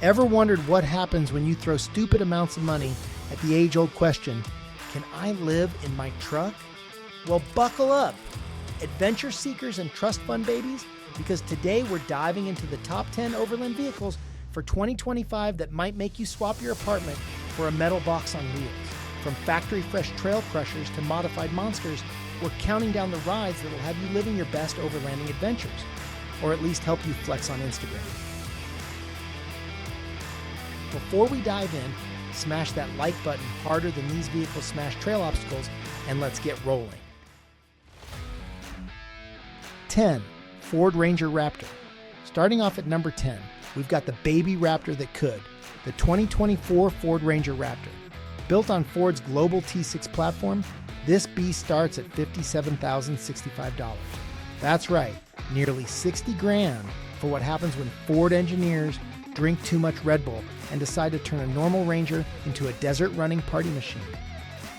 Ever wondered what happens when you throw stupid amounts of money at the age-old question, can I live in my truck? Well, buckle up, adventure seekers and trust fund babies, because today we're diving into the top 10 Overland vehicles for 2025 that might make you swap your apartment for a metal box on wheels. From factory fresh trail crushers to modified monsters, we're counting down the rides that will have you living your best overlanding adventures, or at least help you flex on Instagram. Before we dive in, smash that like button harder than these vehicles smash trail obstacles, and let's get rolling. 10. Ford Ranger Raptor. Starting off at number 10, we've got the baby Raptor that could, the 2024 Ford Ranger Raptor. Built on Ford's global T6 platform, this beast starts at $57,065. That's right, nearly 60 grand for what happens when Ford engineers drink too much Red Bull and decide to turn a normal Ranger into a desert running party machine.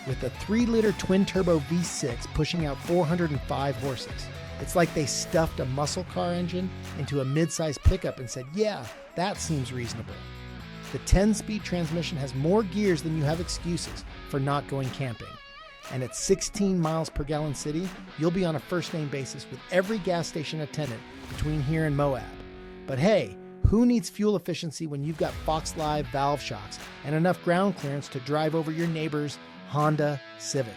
With a 3-liter twin-turbo V6 pushing out 405 horses, it's like they stuffed a muscle car engine into a mid-size pickup and said, yeah, that seems reasonable. The 10-speed transmission has more gears than you have excuses for not going camping. And at 16 miles per gallon city, you'll be on a first-name basis with every gas station attendant between here and Moab. But hey, who needs fuel efficiency when you've got Fox Live valve shocks and enough ground clearance to drive over your neighbor's Honda Civic?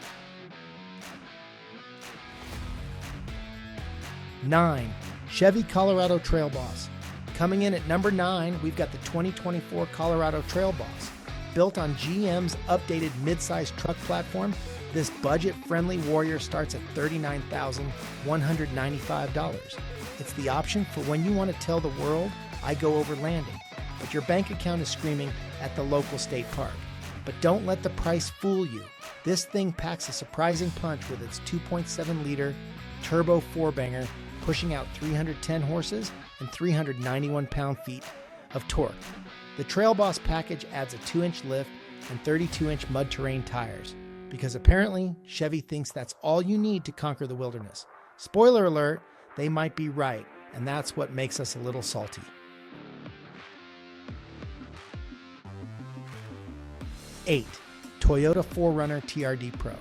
9. Chevy Colorado Trail Boss. Coming in at number 9, we've got the 2024 Colorado Trail Boss. Built on GM's updated mid-size truck platform, this budget-friendly warrior starts at $39,195. It's the option for when you want to tell the world, I go overlanding, but your bank account is screaming at the local state park. But don't let the price fool you. This thing packs a surprising punch with its 2.7-liter turbo 4-banger, pushing out 310 horses and 391 pound-feet of torque. The Trail Boss package adds a 2-inch lift and 32-inch mud terrain tires, because apparently Chevy thinks that's all you need to conquer the wilderness. Spoiler alert, they might be right, and that's what makes us a little salty. 8. Toyota 4Runner TRD Pro.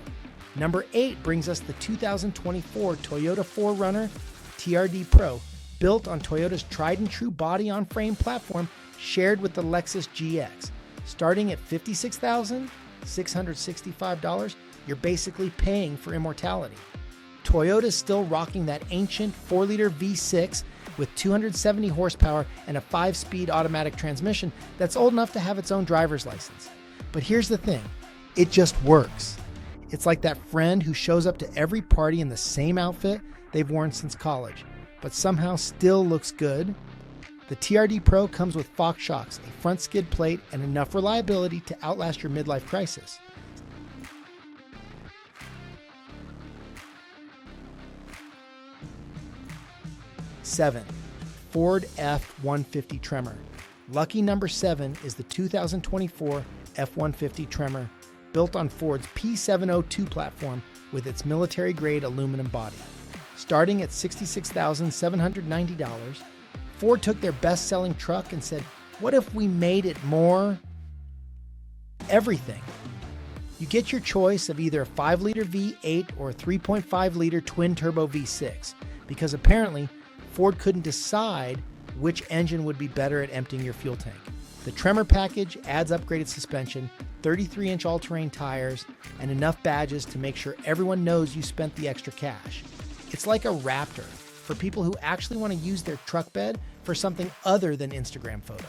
Number 8 brings us the 2024 Toyota 4Runner TRD Pro, built on Toyota's tried-and-true body-on-frame platform shared with the Lexus GX. Starting at $56,665, you're basically paying for immortality. Toyota's still rocking that ancient 4-liter V6 with 270 horsepower and a 5-speed automatic transmission that's old enough to have its own driver's license. But here's the thing, it just works. It's like that friend who shows up to every party in the same outfit they've worn since college, but somehow still looks good. The TRD Pro comes with Fox shocks, a front skid plate, and enough reliability to outlast your midlife crisis. Seven, Ford F-150 Tremor. Lucky number 7 is the 2024 F-150 Tremor, built on Ford's P702 platform with its military-grade aluminum body. Starting at $66,790, Ford took their best-selling truck and said, what if we made it more everything? You get your choice of either a 5-liter V8 or a 3.5-liter twin-turbo V6, because apparently Ford couldn't decide which engine would be better at emptying your fuel tank. The Tremor package adds upgraded suspension, 33-inch all-terrain tires, and enough badges to make sure everyone knows you spent the extra cash. It's like a Raptor for people who actually want to use their truck bed for something other than Instagram photos.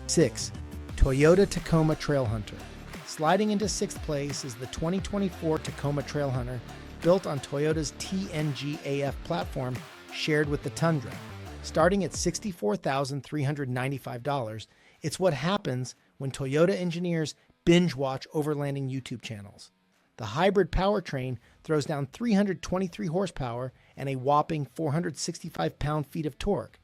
Six, Toyota Tacoma Trailhunter. Sliding into 6th place is the 2024 Tacoma Trailhunter, built on Toyota's TNGAF platform shared with the Tundra. Starting at $64,395, it's what happens when Toyota engineers binge-watch overlanding YouTube channels. The hybrid powertrain throws down 323 horsepower and a whopping 465 pound-feet of torque.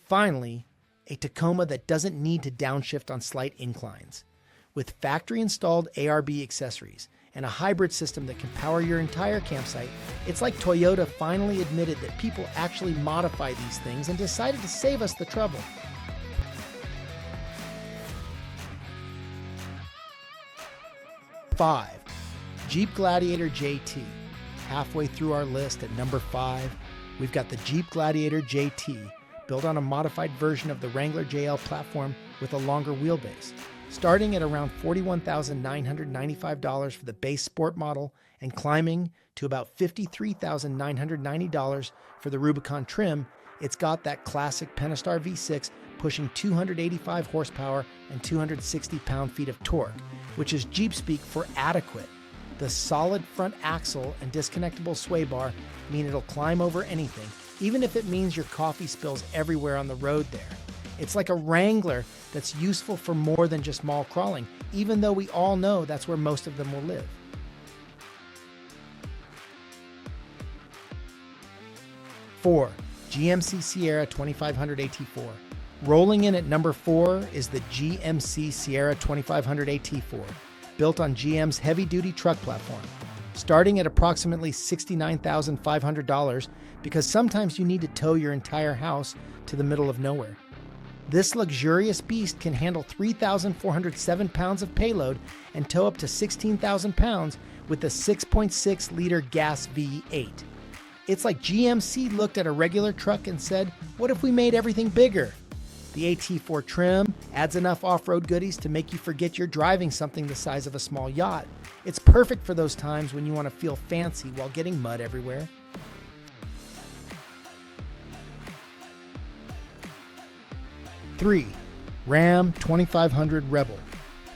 Finally, a Tacoma that doesn't need to downshift on slight inclines. With factory-installed ARB accessories, and a hybrid system that can power your entire campsite, it's like Toyota finally admitted that people actually modify these things and decided to save us the trouble. Five, Jeep Gladiator JT. Halfway through our list at number 5, we've got the Jeep Gladiator JT, built on a modified version of the Wrangler JL platform with a longer wheelbase, starting at around $41,995 for the base sport model and climbing to about $53,990 for the Rubicon trim. It's got that classic Pentastar V6 pushing 285 horsepower and 260 pound-feet of torque, which is Jeep speak for adequate. The solid front axle and disconnectable sway bar mean it'll climb over anything, even if it means your coffee spills everywhere on the road there. It's like a Wrangler that's useful for more than just mall crawling, even though we all know that's where most of them will live. Four, GMC Sierra 2500 AT4. Rolling in at number 4 is the GMC Sierra 2500 AT4, built on GM's heavy-duty truck platform, starting at approximately $69,500 because sometimes you need to tow your entire house to the middle of nowhere. This luxurious beast can handle 3,407 pounds of payload and tow up to 16,000 pounds with a 6.6-liter gas V8. It's like GMC looked at a regular truck and said, what if we made everything bigger? The AT4 trim adds enough off-road goodies to make you forget you're driving something the size of a small yacht. It's perfect for those times when you want to feel fancy while getting mud everywhere. Three, Ram 2500 Rebel.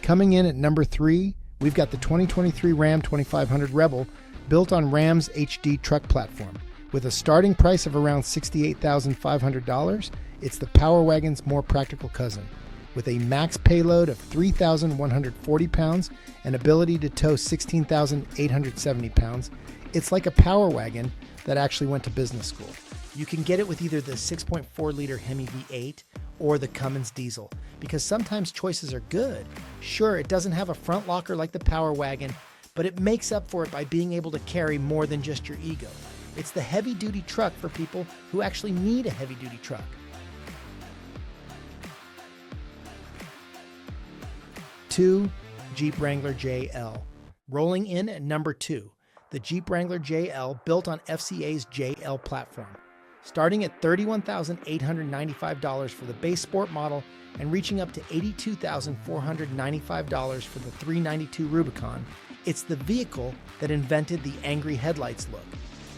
Coming in at number 3, we've got the 2023 Ram 2500 Rebel, built on Ram's HD truck platform. With a starting price of around $68,500, it's the Power Wagon's more practical cousin. With a max payload of 3,140 pounds and ability to tow 16,870 pounds, it's like a Power Wagon that actually went to business school. You can get it with either the 6.4-liter Hemi V8 or the Cummins diesel, because sometimes choices are good. Sure, it doesn't have a front locker like the Power Wagon, but it makes up for it by being able to carry more than just your ego. It's the heavy-duty truck for people who actually need a heavy-duty truck. 2, Jeep Wrangler JL. Rolling in at number 2, the Jeep Wrangler JL, built on FCA's JL platform. Starting at $31,895 for the base sport model and reaching up to $82,495 for the 392 Rubicon, it's the vehicle that invented the angry headlights look.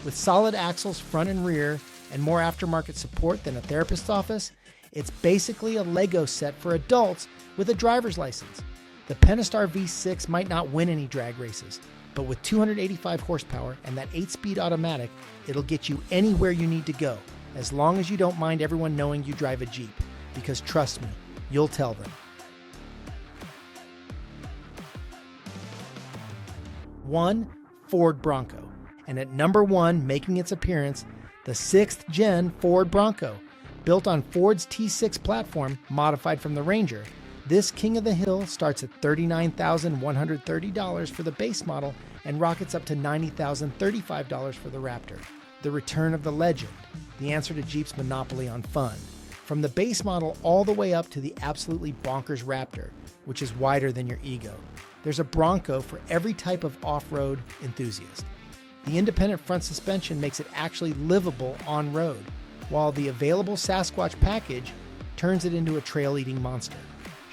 With solid axles front and rear and more aftermarket support than a therapist's office, it's basically a Lego set for adults with a driver's license. The Pentastar V6 might not win any drag races, but with 285 horsepower and that 8-speed automatic, it'll get you anywhere you need to go, as long as you don't mind everyone knowing you drive a Jeep, because trust me, you'll tell them. 1, Ford Bronco. And at number 1, making its appearance, the 6th gen Ford Bronco. Built on Ford's T6 platform, modified from the Ranger, this king of the hill starts at $39,130 for the base model and rockets up to $90,035 for the Raptor. The return of the legend, the answer to Jeep's monopoly on fun. From the base model all the way up to the absolutely bonkers Raptor, which is wider than your ego. There's a Bronco for every type of off-road enthusiast. The independent front suspension makes it actually livable on-road, while the available Sasquatch package turns it into a trail-eating monster.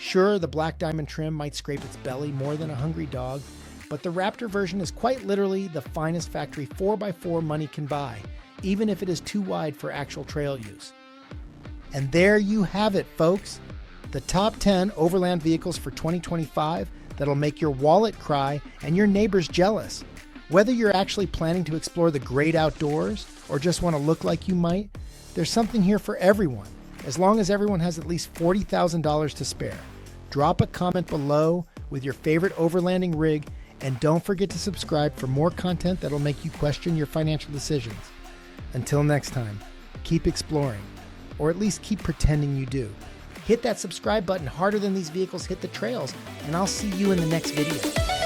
Sure, the black diamond trim might scrape its belly more than a hungry dog, but the Raptor version is quite literally the finest factory 4x4 money can buy, even if it is too wide for actual trail use. And there you have it, folks. The top 10 Overland vehicles for 2025 that'll make your wallet cry and your neighbors jealous. Whether you're actually planning to explore the great outdoors or just want to look like you might, there's something here for everyone, as long as everyone has at least $40,000 to spare. Drop a comment below with your favorite overlanding rig, and don't forget to subscribe for more content that'll make you question your financial decisions. Until next time, keep exploring, or at least keep pretending you do. Hit that subscribe button harder than these vehicles hit the trails, and I'll see you in the next video.